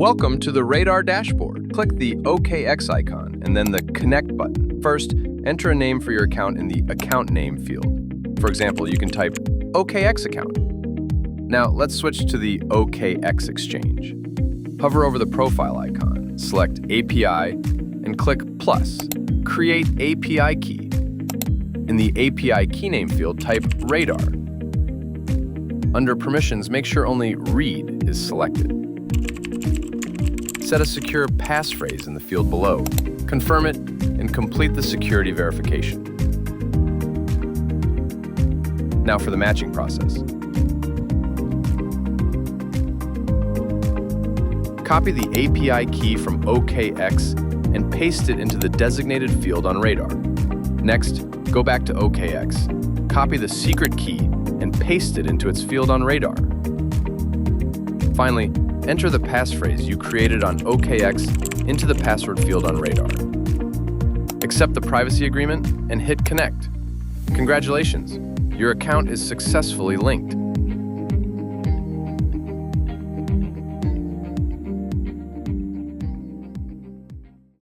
Welcome to the Raydar dashboard. Click the OKX icon and then the Connect button. First, enter a name for your account in the Account Name field. For example, you can type OKX account. Now, let's switch to the OKX exchange. Hover over the profile icon, select API, and click plus. Create API key. In the API key name field, type Raydar. Under permissions, make sure only read is selected. Set a secure passphrase in the field below. Confirm it and complete the security verification. Now for the matching process. Copy the API key from OKX and paste it into the designated field on Raydar. Next, go back to OKX, copy the secret key, and paste it into its field on Raydar. Finally, enter the passphrase you created on OKX into the password field on Raydar. Accept the privacy agreement and hit Connect. Congratulations, your account is successfully linked.